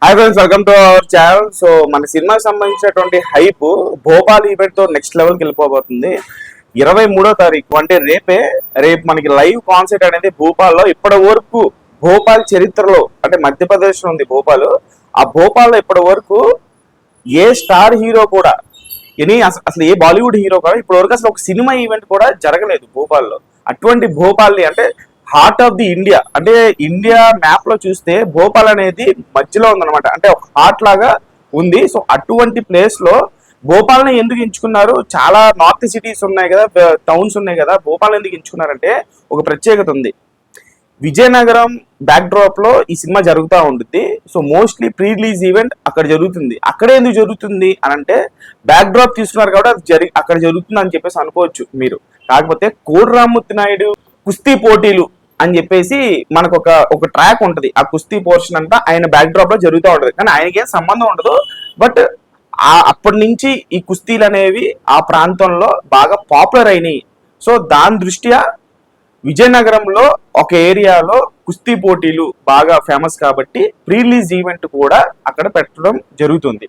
Hi friends, welcome to our channel. So మన సినిమాకి సంబంధించినటువంటి హైప్ భోపాల్ ఈవెంట్ తో నెక్స్ట్ లెవెల్కి వెళ్ళిపోబోతుంది. 23వ తారీఖు అంటే రేపు మనకి లైవ్ కాన్సర్ట్ అనేది భోపాల్లో. ఇప్పటి వరకు భోపాల్ చరిత్రలో అంటే మధ్యప్రదేశ్ లో ఉంది భోపాల్. ఆ భోపాల్లో ఇప్పటి వరకు ఏ స్టార్ హీరో కూడా అసలు ఏ బాలీవుడ్ హీరో కూడా ఇప్పటి వరకు అసలు ఒక సినిమా ఈవెంట్ కూడా జరగలేదు భోపాల్లో. అటువంటి భోపాల్ని అంటే హార్ట్ ఆఫ్ ది ఇండియా, అంటే ఇండియా మ్యాప్ లో చూస్తే భోపాల్ అనేది మధ్యలో ఉందన్నమాట, అంటే ఒక హార్ట్ లాగా ఉంది. సో అటువంటి ప్లేస్ లో భోపాల్ని ఎందుకు ఎంచుకున్నారు? చాలా నార్త్ సిటీస్ ఉన్నాయి కదా, టౌన్స్ ఉన్నాయి కదా, భోపాల్ ఎందుకు ఎంచుకున్నారంటే ఒక ప్రత్యేకత ఉంది. విజయనగరం బ్యాక్ డ్రాప్ లో ఈ సినిమా జరుగుతూ ఉంటుంది. So mostly pre release event అక్కడ జరుగుతుంది. అక్కడే ఎందుకు జరుగుతుంది అని అంటే బ్యాక్ డ్రాప్ తీసుకున్నారు కాబట్టి అది అక్కడ జరుగుతుంది అని చెప్పేసి అనుకోవచ్చు మీరు. కాకపోతే కోడి రామ్మూర్తి నాయుడు కుస్తీ పోటీలు అని చెప్పేసి మనకు ఒక ట్రాక్ ఉంటుంది. ఆ కుస్తీ పోర్షన్ అంతా ఆయన బ్యాక్ డ్రాప్ లో జరుగుతూ ఉంటుంది, కానీ ఆయనకేం సంబంధం ఉండదు. బట్ అప్పటి నుంచి ఈ కుస్తీలు అనేవి ఆ ప్రాంతంలో బాగా పాపులర్ అయినాయి. సో దాని దృష్ట్యా విజయనగరంలో ఒక ఏరియాలో కుస్తీ పోటీలు బాగా ఫేమస్ కాబట్టి ప్రీ రిలీజ్ ఈవెంట్ కూడా అక్కడ పెట్టడం జరుగుతుంది.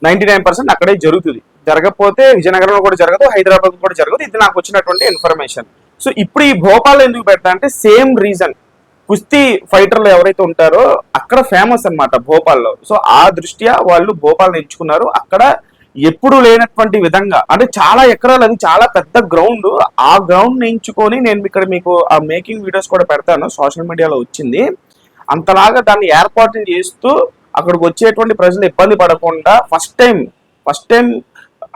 99% అక్కడే జరుగుతుంది. జరగకపోతే విజయనగరంలో కూడా జరగదు, హైదరాబాద్ కూడా జరగదు. ఇది నాకు వచ్చినటువంటి ఇన్ఫర్మేషన్. సో ఇప్పుడు ఈ భోపాల్ ఎందుకు పెడతా అంటే సేమ్ రీజన్. కుస్తీ ఫైటర్లు ఎవరైతే ఉంటారో అక్కడ ఫేమస్ అనమాట భోపాల్లో. సో ఆ దృష్ట్యా వాళ్ళు భోపాల్ని ఎంచుకున్నారు. అక్కడ ఎప్పుడు లేనటువంటి విధంగా, అంటే చాలా ఎకరాలు, అది చాలా పెద్ద గ్రౌండ్. ఆ గ్రౌండ్ ఎంచుకొని నేను ఇక్కడ మీకు ఆ మేకింగ్ వీడియోస్ కూడా పెడతాను, సోషల్ మీడియాలో వచ్చింది. అంతలాగా దాన్ని ఏర్పాట్లు చేస్తూ అక్కడికి వచ్చేటువంటి ప్రజలు ఇబ్బంది పడకుండా ఫస్ట్ టైం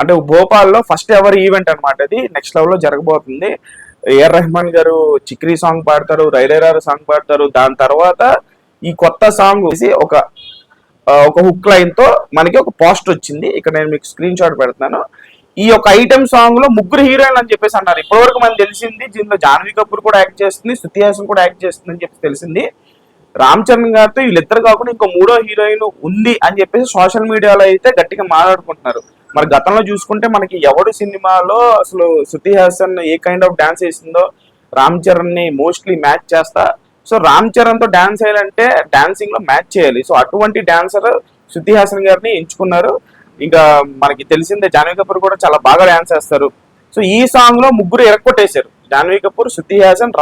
అంటే భోపాల్లో ఫస్ట్ ఎవర్ ఈవెంట్ అనమాట. అది నెక్స్ట్ లెవెల్లో జరగబోతుంది. ఏఆర్ రెహమాన్ గారు చిక్రీ సాంగ్ పాడతారు, రైలేరారు సాంగ్ పాడతారు. దాని తర్వాత ఈ కొత్త సాంగ్ ఒక హుక్ లైన్ తో మనకి ఒక పోస్టర్ వచ్చింది. ఇక్కడ నేను మీకు స్క్రీన్ షాట్ పెడుతున్నాను. ఈ యొక్క ఐటమ్ సాంగ్ లో 3 హీరోయిన్లు అని చెప్పేసి అన్నారు. ఇప్పటివరకు మనకు తెలిసింది దీనిలో జాన్వీ కపూర్ కూడా యాక్ట్ చేస్తుంది, శృతి హాసన్ కూడా యాక్ట్ చేస్తుంది అని చెప్పి తెలిసింది. రామ్ చరణ్ గారితో వీళ్ళిద్దరు కాకుండా ఇంకో 3వ హీరోయిన్ ఉంది అని చెప్పేసి సోషల్ మీడియాలో అయితే గట్టిగా మాట్లాడుకుంటున్నారు. మరి గతంలో చూసుకుంటే మనకి ఎవడు సినిమాలో అసలు శృతి హాసన్ ఏ కైండ్ ఆఫ్ డాన్స్ వేసిందో రామ్ చరణ్ ని మోస్ట్లీ మ్యాచ్ చేస్తా. సో రామ్ చరణ్ తో డాన్స్ వేయాలంటే డాన్సింగ్ లో మ్యాచ్ చేయాలి. సో అటువంటి డాన్సర్ శృతి హాసన్ గారిని ఎంచుకున్నారు. ఇంకా మనకి తెలిసిందే జాన్వీ కపూర్ కూడా చాలా బాగా డాన్స్ వేస్తారు. సో ఈ సాంగ్ లో 3 ఎరక్కొట్టేశారు, జాన్వీ కపూర్, శృతి హాసన్,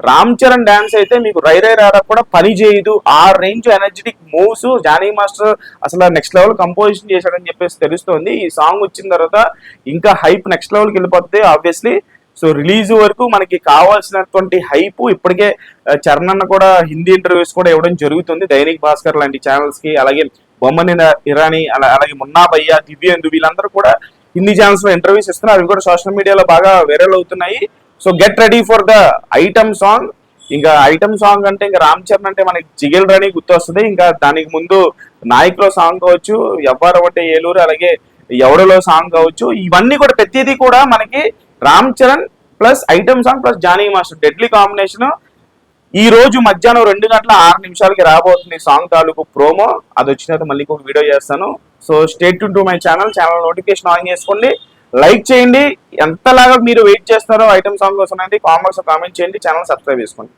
రామ్ చరణ్ డాన్స్ అయితే మీకు రైరా కూడా పని చేయదు. ఆ range energetic moves Jani master అసలు నెక్స్ట్ లెవెల్ కంపోజిషన్ చేశాడని చెప్పేసి తెలుస్తోంది. ఈ సాంగ్ వచ్చిన తర్వాత ఇంకా హైప్ నెక్స్ట్ లెవెల్కి వెళ్ళిపోతుంది ఆబ్వియస్లీ. సో రిలీజ్ వరకు మనకి కావాల్సినటువంటి హైప్ ఇప్పటికే చరణ్ అన్న కూడా హిందీ ఇంటర్వ్యూస్ కూడా ఇవ్వడం జరుగుతుంది దైనిక్ భాస్కర్ లాంటి ఛానల్స్ కి. అలాగే బొమ్మని ఇరానీ, అలాగే మున్నా భయ్య, దివ్యేందు, వీళ్ళందరూ కూడా హిందీ ఛానల్స్ లో ఇంటర్వ్యూస్ ఇస్తున్నారు. అవి కూడా సోషల్ మీడియాలో బాగా వైరల్ అవుతున్నాయి. So get ready for the item song. ఇంకా ఐటమ్ సాంగ్ అంటే ఇంకా రామ్ చరణ్ అంటే మనకి జిగేల్ రాణి గుర్తొస్తుంది. ఇంకా దానికి ముందు నాయకులో సాంగ్ కావచ్చు, ఎవ్వరం అంటే ఏలూరు, అలాగే ఎవడలో సాంగ్ కావచ్చు, ఇవన్నీ కూడా ప్రతిదీ కూడా మనకి Ram Charan plus item song plus Jani master deadly combination. ఈ రోజు మధ్యాహ్నం 2:06 రాబోతుంది సాంగ్ తాలూకు ప్రోమో. అది వచ్చిన తర్వాత మళ్ళీ ఒక వీడియో చేస్తాను. So stay tune to my channel notification on చేసుకోండి, లైక్ చేయండి. ఎంతలాగా మీరు వెయిట్ చేస్తారో ఐటమ్ సాంగ్ కోసం అనేది కామెంట్స్ చేయండి, ఛానల్ సబ్స్క్రైబ్ చేసుకోండి.